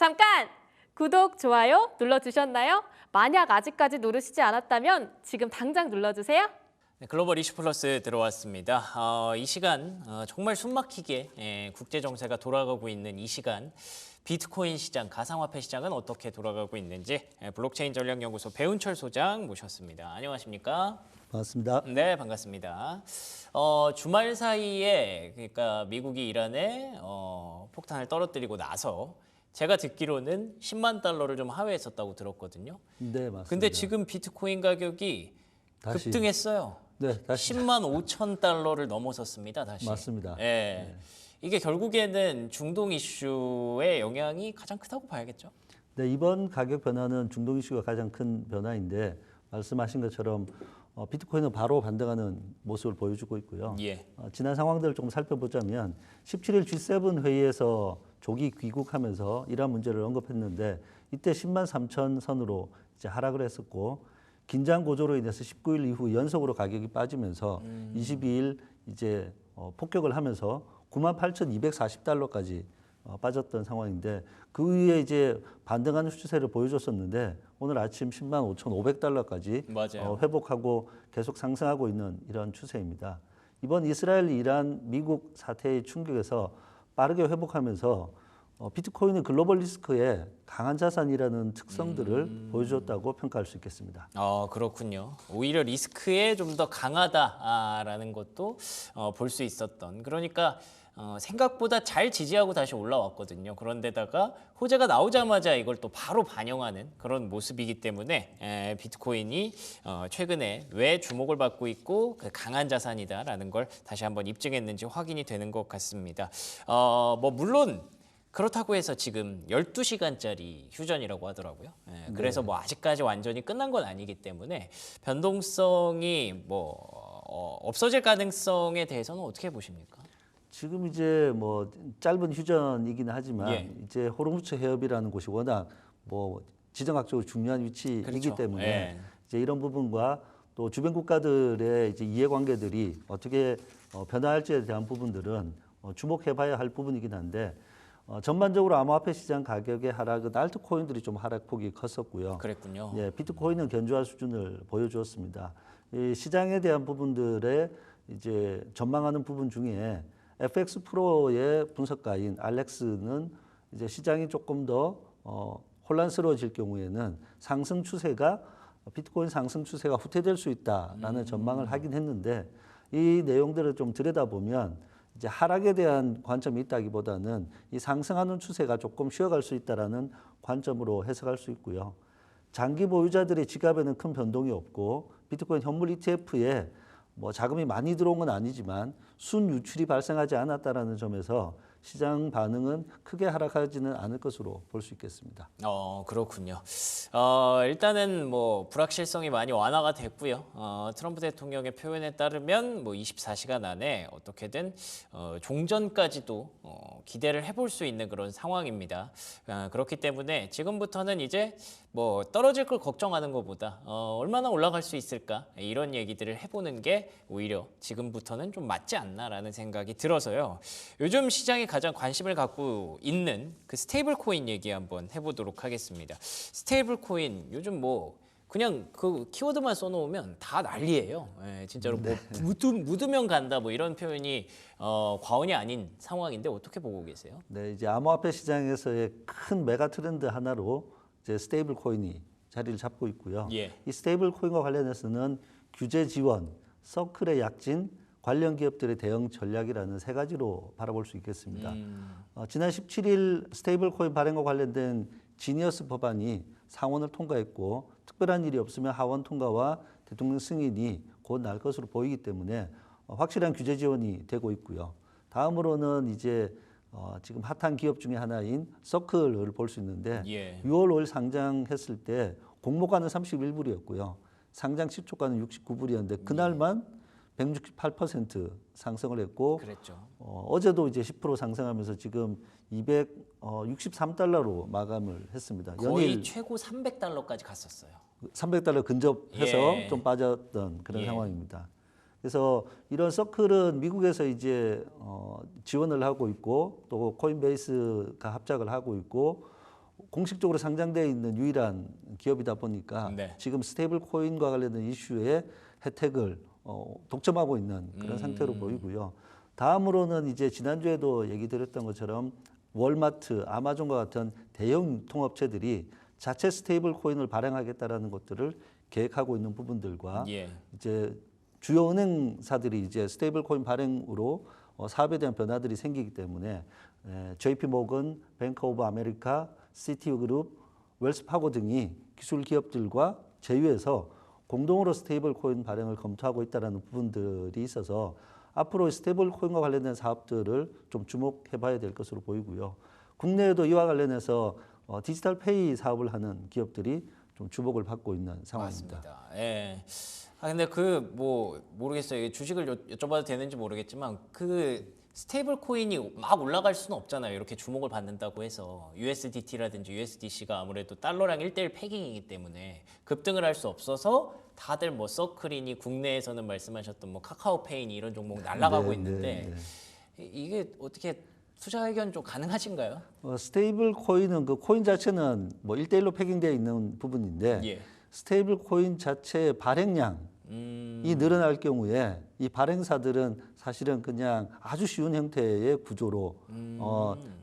잠깐! 구독, 좋아요 눌러주셨나요? 만약 아직까지 누르시지 않았다면 지금 당장 눌러주세요. 네, 글로벌 이슈 플러스 들어왔습니다. 이 시간 정말 숨막히게 국제 정세가 돌아가고 있는 이 시간 비트코인 시장, 가상화폐 시장은 어떻게 돌아가고 있는지 블록체인 전략연구소 배운철 소장 모셨습니다. 안녕하십니까? 반갑습니다. 네, 반갑습니다. 주말 사이에 그러니까 미국이 이란에 폭탄을 떨어뜨리고 나서 제가 듣기로는 10만 달러를 좀 하회했었다고 들었거든요. 네, 맞습니다. 근데 지금 비트코인 가격이 다시, 급등했어요. 네, 다시 10만 5천 달러를 넘어섰습니다. 다시. 맞습니다. 예. 네. 이게 결국에는 중동 이슈의 영향이 가장 크다고 봐야겠죠. 네, 이번 가격 변화는 중동 이슈가 가장 큰 변화인데 말씀하신 것처럼 비트코인은 바로 반등하는 모습을 보여주고 있고요. 예. 지난 상황들을 조금 살펴보자면 17일 G7 회의에서 조기 귀국하면서 이란 문제를 언급했는데 이때 10만 3천 선으로 이제 하락을 했었고 긴장 고조로 인해서 19일 이후 연속으로 가격이 빠지면서 22일 이제 폭격을 하면서 98,240달러까지 빠졌던 상황인데 그 위에 이제 반등하는 추세를 보여줬었는데 오늘 아침 10만 5,500달러까지 맞아요. 회복하고 계속 상승하고 있는 이런 추세입니다. 이번 이스라엘, 이란, 미국 사태의 충격에서 빠르게 회복하면서 비트코인은 글로벌 리스크에 강한 자산이라는 특성들을 보여줬다고 평가할 수 있겠습니다. 그렇군요. 오히려 리스크에 좀 더 강하다라는 것도 볼 수 있었던. 그러니까 생각보다 잘 지지하고 다시 올라왔거든요. 그런데다가 호재가 나오자마자 이걸 또 바로 반영하는 그런 모습이기 때문에 비트코인이 최근에 왜 주목을 받고 있고 강한 자산이다라는 걸 다시 한번 입증했는지 확인이 되는 것 같습니다. 물론 그렇다고 해서 지금 12시간짜리 휴전이라고 하더라고요. 그래서 뭐 아직까지 완전히 끝난 건 아니기 때문에 변동성이 없어질 가능성에 대해서는 어떻게 보십니까? 지금 이제 뭐 짧은 휴전이긴 하지만 예. 이제 호르무즈 해협이라는 곳이 워낙 뭐 지정학적으로 중요한 위치이기 그렇죠. 때문에 예. 이제 이런 부분과 또 주변 국가들의 이제 이해관계들이 어떻게 변화할지에 대한 부분들은 주목해봐야 할 부분이긴 한데 전반적으로 암호화폐 시장 가격의 하락은 알트코인들이 좀 하락폭이 컸었고요. 그랬군요. 예, 비트코인은 견조한 수준을 보여주었습니다. 이 시장에 대한 부분들의 이제 전망하는 부분 중에 FX 프로의 분석가인 알렉스는 이제 시장이 조금 더 혼란스러워질 경우에는 상승 추세가 비트코인 상승 추세가 후퇴될 수 있다라는 전망을 하긴 했는데 이 내용들을 좀 들여다보면 이제 하락에 대한 관점이 있다기보다는 이 상승하는 추세가 조금 쉬어갈 수 있다라는 관점으로 해석할 수 있고요. 장기 보유자들의 지갑에는 큰 변동이 없고 비트코인 현물 ETF에 뭐 자금이 많이 들어온 건 아니지만 순 유출이 발생하지 않았다라는 점에서 시장 반응은 크게 하락하지는 않을 것으로 볼 수 있겠습니다. 그렇군요. 일단은 뭐 불확실성이 많이 완화가 됐고요. 트럼프 대통령의 표현에 따르면 뭐 24시간 안에 어떻게든 종전까지도 기대를 해볼 수 있는 그런 상황입니다. 그렇기 때문에 지금부터는 이제 뭐 떨어질 걸 걱정하는 것보다 얼마나 올라갈 수 있을까 이런 얘기들을 해보는 게 오히려 지금부터는 좀 맞지 않나라는 생각이 들어서요. 요즘 시장에 가장 관심을 갖고 있는 그 스테이블 코인 얘기 한번 해보도록 하겠습니다. 스테이블 코인 요즘 뭐 그냥 그 키워드만 써놓으면 다 난리예요. 진짜로 뭐 묻으면 간다 뭐 이런 표현이 과언이 아닌 상황인데 어떻게 보고 계세요? 네, 이제 암호화폐 시장에서의 큰 메가 트렌드 하나로 이제 스테이블 코인이 자리를 잡고 있고요. 예. 이 스테이블 코인과 관련해서는 규제 지원, 서클의 약진, 관련 기업들의 대응 전략이라는 세 가지로 바라볼 수 있겠습니다. 지난 17일 스테이블 코인 발행과 관련된 지니어스 법안이 상원을 통과했고 특별한 일이 없으면 하원 통과와 대통령 승인이 곧 날 것으로 보이기 때문에 확실한 규제 지원이 되고 있고요. 다음으로는 이제 지금 핫한 기업 중에 하나인 서클을 볼 수 있는데 예. 6월 5일 상장했을 때 공모가는 31불이었고요. 상장 시초가는 69불이었는데 그날만 168% 상승을 했고 그랬죠. 어제도 이제 10% 상승하면서 지금 263달러로 마감을 했습니다. 거의 연일 최고 300달러까지 갔었어요. 300달러 근접해서 예. 좀 빠졌던 그런 예. 상황입니다. 그래서 이런 서클은 미국에서 이제 지원을 하고 있고 또 코인베이스가 합작을 하고 있고 공식적으로 상장되어 있는 유일한 기업이다 보니까 네. 지금 스테이블 코인과 관련된 이슈의 혜택을 독점하고 있는 그런 상태로 보이고요. 다음으로는 이제 지난주에도 얘기 드렸던 것처럼 월마트, 아마존과 같은 대형 유통업체들이 자체 스테이블 코인을 발행하겠다라는 것들을 계획하고 있는 부분들과 예. 이제 주요 은행사들이 이제 스테이블 코인 발행으로 사업에 대한 변화들이 생기기 때문에 JP 모건, 뱅크 오브 아메리카, 시티그룹, 웰스파고 등이 기술 기업들과 제휴해서 공동으로 스테이블 코인 발행을 검토하고 있다는 부분들이 있어서 앞으로 스테이블 코인과 관련된 사업들을 좀 주목해 봐야 될 것으로 보이고요. 국내에도 이와 관련해서 디지털 페이 사업을 하는 기업들이 좀 주목을 받고 있는 상황입니다. 맞습니다. 예. 근데 그 뭐 모르겠어요. 주식을 여쭤봐도 되는지 모르겠지만 그 스테이블 코인이 막 올라갈 수는 없잖아요. 이렇게 주목을 받는다고 해서 USDT라든지 USDC가 아무래도 달러랑 1대1 패깅이기 때문에 급등을 할 수 없어서 다들 뭐 서클이니 국내에서는 말씀하셨던 뭐 카카오페이니 이런 종목 날아가고 있는데 이게 어떻게 투자 의견 좀 가능하신가요? 스테이블 코인은 그 코인 자체는 뭐 1대1로 패깅되어 있는 부분인데 예. 스테이블 코인 자체의 발행량이 늘어날 경우에 이 발행사들은 사실은 그냥 아주 쉬운 형태의 구조로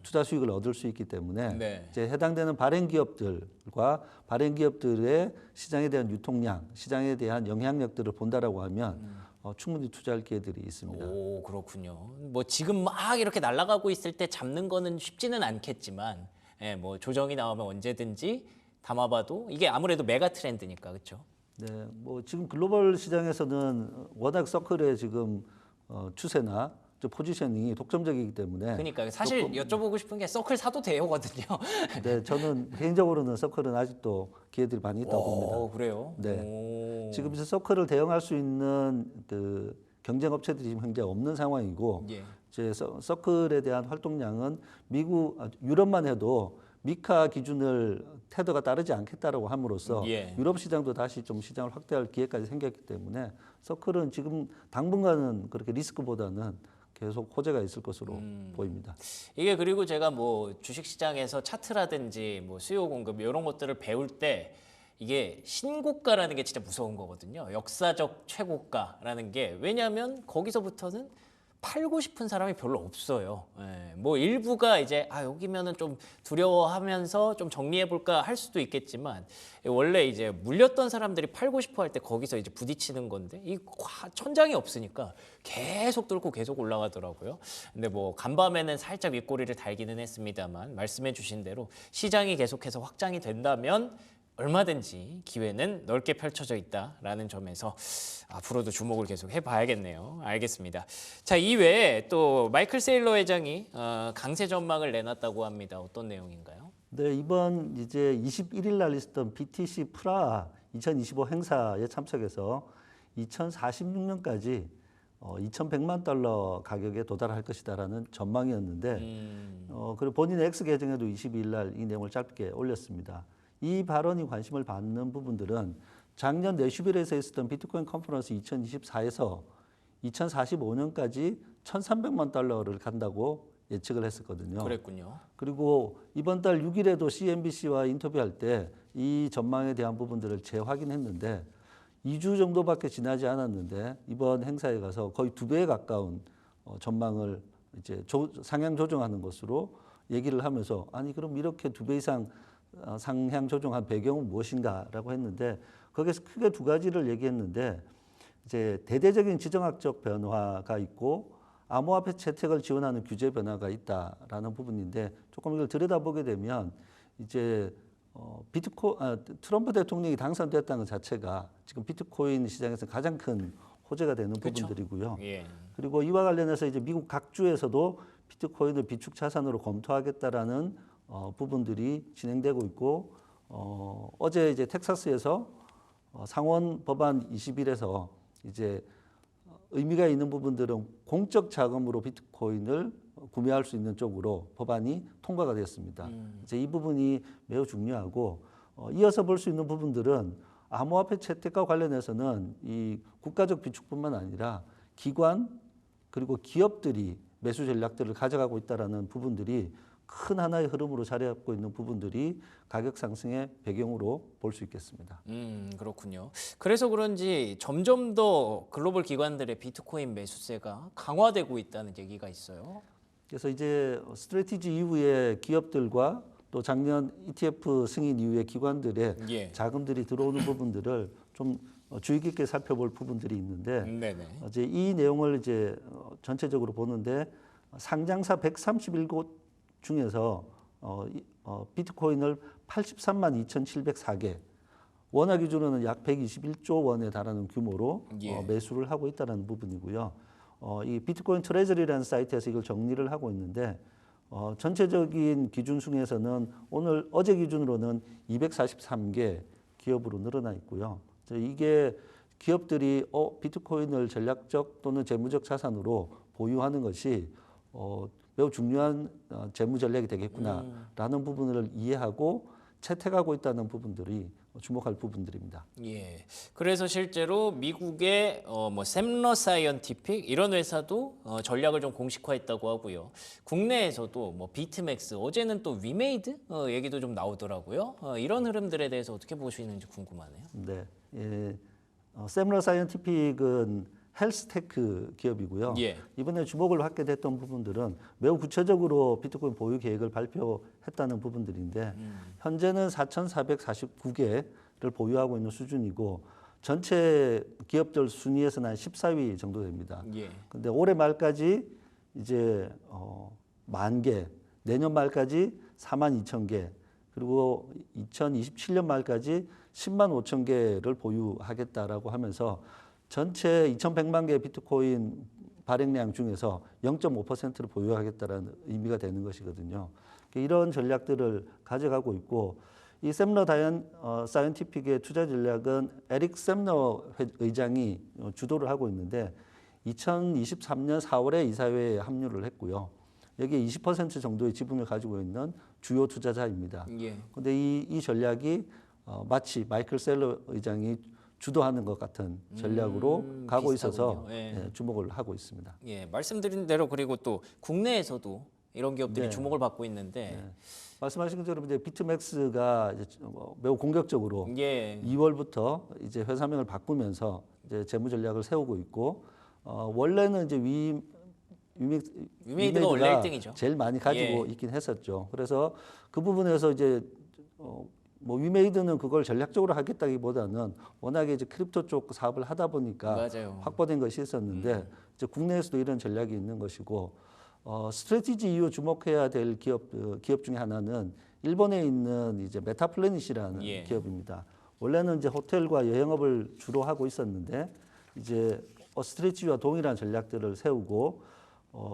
투자 수익을 얻을 수 있기 때문에 네. 이제 해당되는 발행 기업들과 발행 기업들의 시장에 대한 유통량, 시장에 대한 영향력들을 본다라고 하면 충분히 투자할 기회들이 있습니다. 오, 그렇군요. 뭐 지금 막 이렇게 날아가고 있을 때 잡는 거는 쉽지는 않겠지만, 예, 뭐 조정이 나오면 언제든지 담아봐도 이게 아무래도 메가 트렌드니까, 그렇죠? 네, 뭐 지금 글로벌 시장에서는 워낙 서클의 지금 추세나 저 포지셔닝이 독점적이기 때문에 그러니까 사실 여쭤보고 싶은 게 서클 사도 돼요거든요. 네, 저는 개인적으로는 서클은 아직도 기회들이 많이 있다고 봅니다. 그래요? 네. 오. 지금 이제 서클을 대응할 수 있는 그 경쟁 업체들이 지금 현재 없는 상황이고 예. 이제 서클에 대한 활동량은 유럽만 해도 미카 기준을 테더가 따르지 않겠다라고 함으로써 예. 유럽 시장도 다시 좀 시장을 확대할 기회까지 생겼기 때문에 서클은 지금 당분간은 그렇게 리스크보다는 계속 호재가 있을 것으로 보입니다. 이게 그리고 제가 뭐 주식시장에서 차트라든지 뭐 수요 공급 이런 것들을 배울 때 이게 신고가라는 게 진짜 무서운 거거든요. 역사적 최고가라는 게 왜냐하면 거기서부터는 팔고 싶은 사람이 별로 없어요. 예, 뭐 일부가 이제 여기면은 좀 두려워하면서 좀 정리해 볼까 할 수도 있겠지만 원래 이제 물렸던 사람들이 팔고 싶어 할 때 거기서 이제 부딪히는 건데 이 천장이 없으니까 계속 뚫고 계속 올라가더라고요. 근데 뭐 간밤에는 살짝 윗꼬리를 달기는 했습니다만 말씀해 주신 대로 시장이 계속해서 확장이 된다면 얼마든지 기회는 넓게 펼쳐져 있다라는 점에서 앞으로도 주목을 계속 해봐야겠네요. 알겠습니다. 자, 이외에 또 마이클 세일러 회장이 강세 전망을 내놨다고 합니다. 어떤 내용인가요? 네, 이번 이제 21일 날 있었던 BTC 프라 2025 행사에 참석해서 2046년까지 2,100만 달러 가격에 도달할 것이다라는 전망이었는데 그리고 본인의 X 계정에도 22일 날 이 내용을 짧게 올렸습니다. 이 발언이 관심을 받는 부분들은 작년 내슈빌에서 있었던 비트코인 컨퍼런스 2024에서 2045년까지 1,300만 달러를 간다고 예측을 했었거든요. 그랬군요. 그리고 이번 달 6일에도 CNBC와 인터뷰할 때 이 전망에 대한 부분들을 재확인했는데 2주 정도밖에 지나지 않았는데 이번 행사에 가서 거의 2배에 가까운 전망을 이제 상향 조정하는 것으로 얘기를 하면서 아니 그럼 이렇게 2배 이상 상향 조정한 배경은 무엇인가라고 했는데 거기서 크게 두 가지를 얘기했는데 이제 대대적인 지정학적 변화가 있고 암호화폐 채택을 지원하는 규제 변화가 있다라는 부분인데 조금 이걸 들여다보게 되면 이제 트럼프 대통령이 당선됐다는 것 자체가 지금 비트코인 시장에서 가장 큰 호재가 되는 부분들이고요. 예. 그리고 이와 관련해서 이제 미국 각 주에서도 비트코인을 비축 자산으로 검토하겠다라는 부분들이 진행되고 있고 어제 이제 텍사스에서 상원 법안 20일에서 이제 의미가 있는 부분들은 공적 자금으로 비트코인을 구매할 수 있는 쪽으로 법안이 통과가 되었습니다. 이제 이 부분이 매우 중요하고 이어서 볼 수 있는 부분들은 암호화폐 채택과 관련해서는 이 국가적 비축뿐만 아니라 기관 그리고 기업들이 매수 전략들을 가져가고 있다라는 부분들이 큰 하나의 흐름으로 자리 잡고 있는 부분들이 가격 상승의 배경으로 볼 수 있겠습니다. 그렇군요. 그래서 그런지 점점 더 글로벌 기관들의 비트코인 매수세가 강화되고 있다는 얘기가 있어요. 그래서 이제 스트래티지 이후에 기업들과 또 작년 ETF 승인 이후에 기관들의 예. 자금들이 들어오는 부분들을 좀 주의 깊게 살펴볼 부분들이 있는데 네네. 이제 이 내용을 이제 전체적으로 보는데 상장사 131곳 중에서 비트코인을 83만 2,704개 원화 기준으로는 약 121조 원에 달하는 규모로 예. 매수를 하고 있다는 부분이고요. 이 비트코인 트레저리라는 사이트에서 이걸 정리를 하고 있는데 전체적인 기준 중에서는 어제 기준으로는 243개 기업으로 늘어나 있고요. 이게 기업들이 비트코인을 전략적 또는 재무적 자산으로 보유하는 것이 매우 중요한 재무 전략이 되겠구나라는 부분을 이해하고 채택하고 있다는 부분들이 주목할 부분들입니다. 예. 그래서 실제로 미국의 뭐 샘러 사이언티픽 이런 회사도 전략을 좀 공식화했다고 하고요. 국내에서도 뭐 비트맥스 어제는 또 위메이드 얘기도 좀 나오더라고요. 이런 흐름들에 대해서 어떻게 보시는지 궁금하네요. 네, 샘러 사이언티픽은 헬스테크 기업이고요. 예. 이번에 주목을 받게 됐던 부분들은 매우 구체적으로 비트코인 보유 계획을 발표했다는 부분들인데 현재는 4,449개를 보유하고 있는 수준이고 전체 기업들 순위에서는 한 14위 정도 됩니다. 예. 근데 올해 말까지 이제 10,000개, 내년 말까지 42,000개, 그리고 2027년 말까지 10만 5천 개를 보유하겠다라고 하면서 전체 2,100만 개의 비트코인 발행량 중에서 0.5%를 보유하겠다는 의미가 되는 것이거든요. 이런 전략들을 가져가고 있고 이 샘러 사이언티픽의 투자 전략은 에릭 샘러 의장이 주도를 하고 있는데 2023년 4월에 이사회에 합류를 했고요. 여기에 20% 정도의 지분을 가지고 있는 주요 투자자입니다. 그런데 이 전략이 마치 마이클 셀러 의장이 주도하는 것 같은 전략으로 가고 있어서 예. 주목을 하고 있습니다. 예, 말씀드린 대로 그리고 또 국내에서도 이런 기업들이 네. 주목을 받고 있는데 말씀하신 것처럼 이제 비트맥스가 이제 매우 공격적으로 예. 2월부터 이제 회사명을 바꾸면서 이제 재무 전략을 세우고 있고 원래는 이제 위메이드가 원래 1등이죠. 제일 많이 가지고 있긴 했었죠. 그래서 그 부분에서 이제 뭐 위메이드는 그걸 전략적으로 하겠다기보다는 워낙에 이제 크립토 쪽 사업을 하다 보니까 맞아요. 확보된 것이 있었는데 이제 국내에서도 이런 전략이 있는 것이고 스트래티지 이후 주목해야 될 기업 중에 하나는 일본에 있는 이제 메타플래닛이라는 기업입니다. 원래는 이제 호텔과 여행업을 주로 하고 있었는데 이제 스트래티지와 동일한 전략들을 세우고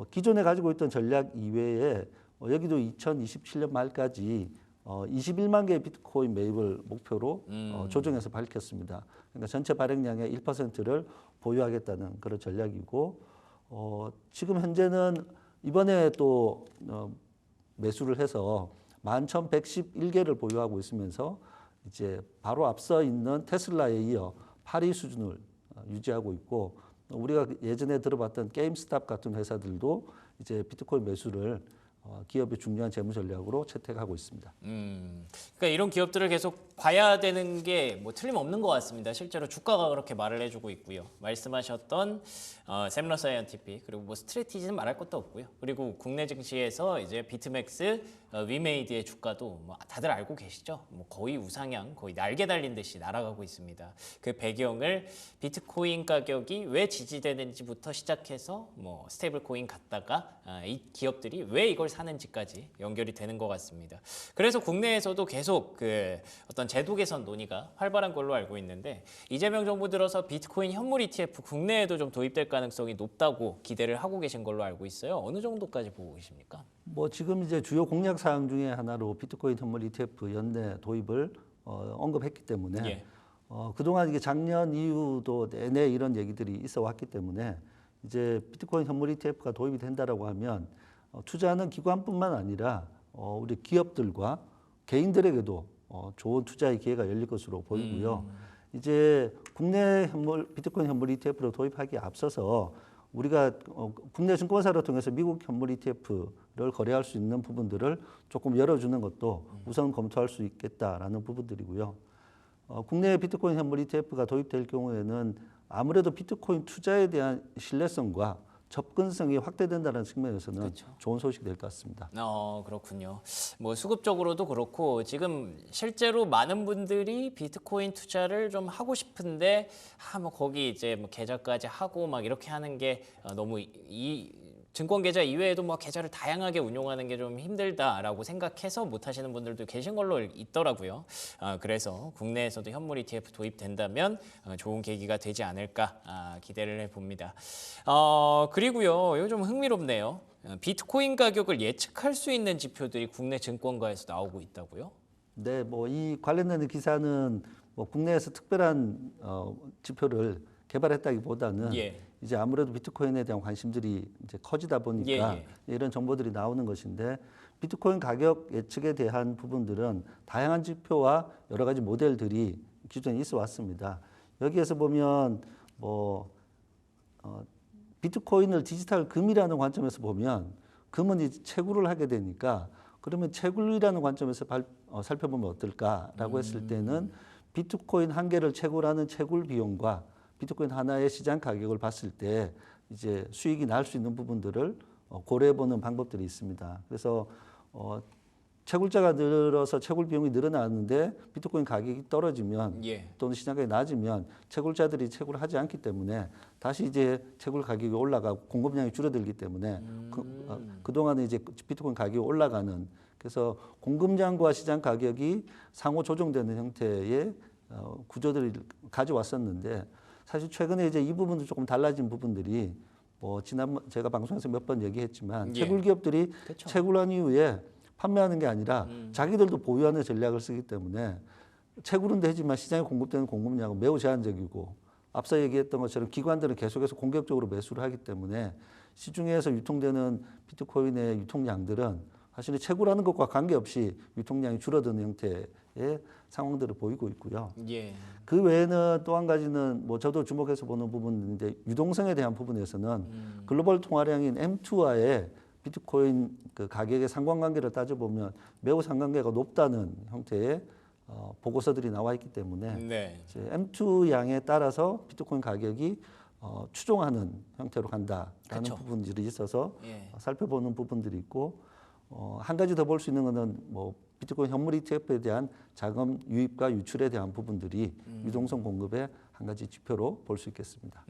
기존에 가지고 있던 전략 이외에 여기도 2027년 말까지 21만 개의 비트코인 매입을 목표로 조정해서 밝혔습니다. 그러니까 전체 발행량의 1%를 보유하겠다는 그런 전략이고 지금 현재는 이번에 또 매수를 해서 11,111개를 보유하고 있으면서 이제 바로 앞서 있는 테슬라에 이어 8위 수준을 유지하고 있고 우리가 예전에 들어봤던 게임스탑 같은 회사들도 이제 비트코인 매수를 기업의 중요한 재무 전략으로 채택하고 있습니다. 그러니까 이런 기업들을 계속 봐야 되는 게 뭐 틀림없는 것 같습니다. 실제로 주가가 그렇게 말을 해주고 있고요. 말씀하셨던 샘러 사이언티픽 그리고 뭐 스트래티지는 말할 것도 없고요. 그리고 국내 증시에서 이제 비트맥스, 위메이드의 주가도 뭐 다들 알고 계시죠? 뭐 거의 우상향, 거의 날개 달린 듯이 날아가고 있습니다. 그 배경을 비트코인 가격이 왜 지지되는지부터 시작해서 뭐 스테이블 코인 갔다가 이 기업들이 왜 이걸 사는지까지 연결이 되는 것 같습니다. 그래서 국내에서도 계속 그 어떤 제도 개선 논의가 활발한 걸로 알고 있는데 이재명 정부 들어서 비트코인 현물 ETF 국내에도 좀 도입될 가능성이 높다고 기대를 하고 계신 걸로 알고 있어요. 어느 정도까지 보고 계십니까? 뭐 지금 이제 주요 공약 사항 중에 하나로 비트코인 현물 ETF 연내 도입을 언급했기 때문에 그동안 이게 작년 이후도 내내 이런 얘기들이 있어 왔기 때문에 이제 비트코인 현물 ETF가 도입이 된다라고 하면 투자하는 기관뿐만 아니라 우리 기업들과 개인들에게도 좋은 투자의 기회가 열릴 것으로 보이고요. 이제 국내 비트코인 현물 ETF로 도입하기에 앞서서 우리가 국내 증권사를 통해서 미국 현물 ETF를 거래할 수 있는 부분들을 조금 열어주는 것도 우선 검토할 수 있겠다라는 부분들이고요. 국내 비트코인 현물 ETF가 도입될 경우에는 아무래도 비트코인 투자에 대한 신뢰성과 접근성이 확대된다는 측면에서는 그렇죠. 좋은 소식이 될 것 같습니다. 그렇군요. 뭐 수급적으로도 그렇고 지금 실제로 많은 분들이 비트코인 투자를 좀 하고 싶은데 뭐 거기 이제 뭐 계좌까지 하고 막 이렇게 하는 게 너무 이 증권 계좌 이외에도 뭐 계좌를 다양하게 운용하는 게 좀 힘들다라고 생각해서 못 하시는 분들도 계신 걸로 있더라고요. 그래서 국내에서도 현물 ETF 도입된다면 좋은 계기가 되지 않을까 기대를 해봅니다. 그리고요, 이거 좀 흥미롭네요. 비트코인 가격을 예측할 수 있는 지표들이 국내 증권가에서 나오고 있다고요? 네, 뭐 이 관련된 기사는 뭐 국내에서 특별한 지표를 개발했다기보다는 예. 이제 아무래도 비트코인에 대한 관심들이 이제 커지다 보니까 예. 이런 정보들이 나오는 것인데 비트코인 가격 예측에 대한 부분들은 다양한 지표와 여러 가지 모델들이 기존에 있어 왔습니다. 여기에서 보면 뭐 비트코인을 디지털 금이라는 관점에서 보면 금은 이제 채굴을 하게 되니까 그러면 채굴이라는 관점에서 살펴보면 어떨까라고 했을 때는 비트코인 한 개를 채굴하는 채굴 비용과 비트코인 하나의 시장 가격을 봤을 때 이제 수익이 날 수 있는 부분들을 고려해 보는 방법들이 있습니다. 그래서 채굴자가 늘어서 채굴 비용이 늘어나는데 비트코인 가격이 떨어지면 예. 또는 시장 가격이 낮으면 채굴자들이 채굴을 하지 않기 때문에 다시 이제 채굴 가격이 올라가고 공급량이 줄어들기 때문에 그동안에 이제 비트코인 가격이 올라가는 그래서 공급량과 시장 가격이 상호 조정되는 형태의 구조들을 가져왔었는데 사실 최근에 이제 이 부분도 조금 달라진 부분들이 뭐 지난번 제가 방송에서 몇 번 얘기했지만 예. 채굴 기업들이 그쵸. 채굴한 이후에 판매하는 게 아니라 자기들도 보유하는 전략을 쓰기 때문에 채굴은 되지만 시장에 공급되는 공급량은 매우 제한적이고 앞서 얘기했던 것처럼 기관들은 계속해서 공격적으로 매수를 하기 때문에 시중에서 유통되는 비트코인의 유통량들은 사실 채굴하는 것과 관계없이 유통량이 줄어드는 형태의 상황들을 보이고 있고요. 예. 그 외에는 또 한 가지는 뭐 저도 주목해서 보는 부분인데 유동성에 대한 부분에서는 글로벌 통화량인 M2와의 비트코인 그 가격의 상관관계를 따져보면 매우 상관계가 높다는 형태의 보고서들이 나와 있기 때문에 네. 이제 M2 양에 따라서 비트코인 가격이 추종하는 형태로 간다라는 그쵸. 부분들이 있어서 예. 살펴보는 부분들이 있고 한 가지 더 볼 수 있는 것은 뭐 비트코인 현물 ETF에 대한 자금 유입과 유출에 대한 부분들이 유동성 공급의 한 가지 지표로 볼 수 있겠습니다.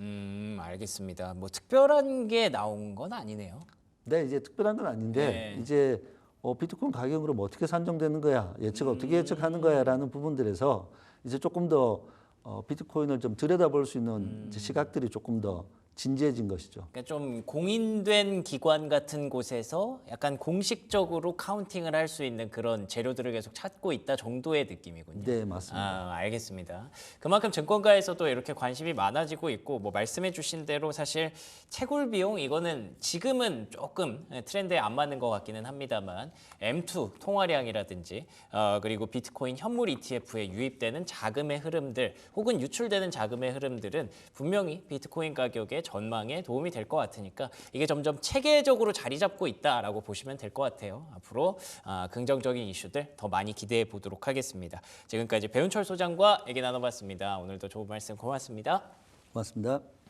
알겠습니다. 뭐 특별한 게 나온 건 아니네요. 네, 이제 특별한 건 아닌데 네. 이제 비트코인 가격으로 뭐 어떻게 산정되는 거야, 어떻게 예측하는 거야라는 부분들에서 이제 조금 더 비트코인을 좀 들여다볼 수 있는 이제 시각들이 조금 더 진지해진 것이죠. 그러니까 좀 공인된 기관 같은 곳에서 약간 공식적으로 카운팅을 할 수 있는 그런 재료들을 계속 찾고 있다 정도의 느낌이군요. 네, 맞습니다. 알겠습니다. 그만큼 증권가에서도 이렇게 관심이 많아지고 있고 뭐 말씀해 주신 대로 사실 채굴 비용 이거는 지금은 조금 트렌드에 안 맞는 것 같기는 합니다만 M2 통화량이라든지 그리고 비트코인 현물 ETF에 유입되는 자금의 흐름들 혹은 유출되는 자금의 흐름들은 분명히 비트코인 가격의 전망에 도움이 될 것 같으니까 이게 점점 체계적으로 자리 잡고 있다라고 보시면 될 것 같아요. 앞으로 긍정적인 이슈들 더 많이 기대해 보도록 하겠습니다. 지금까지 배훈철 소장과 얘기 나눠봤습니다. 오늘도 좋은 말씀 고맙습니다. 고맙습니다.